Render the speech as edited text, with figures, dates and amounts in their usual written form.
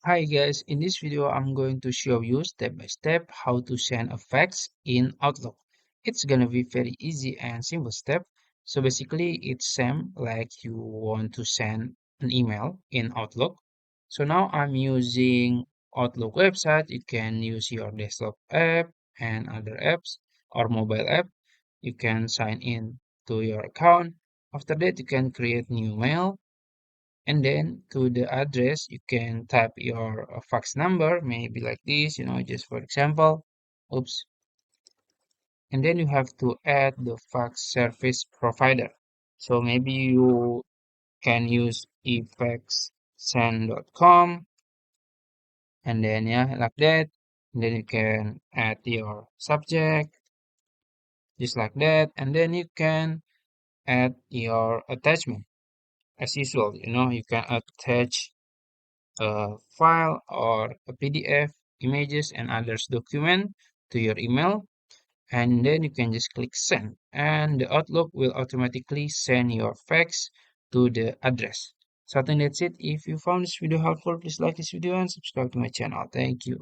Hi guys, in this video I'm going to show you step by step how to send a fax in Outlook. It's gonna be very easy and simple step. So basically it's same like you want to send an email in Outlook. So now I'm using Outlook website. You can use your desktop app and other apps or mobile app. You can sign in to your account. After that you can create new mail and then to the address, you can type your fax number, maybe like this, just for example. Oops. And then you have to add the fax service provider. So maybe you can use efaxsend.com and then yeah, like that. And then you can add your subject just like that. And then you can add your attachment as usual. You can attach a file or a PDF, images, and others document to your email. And then you can just click send, and the Outlook will automatically send your fax to the address. So I think that's it. If you found this video helpful, please like this video and subscribe to my channel. Thank you.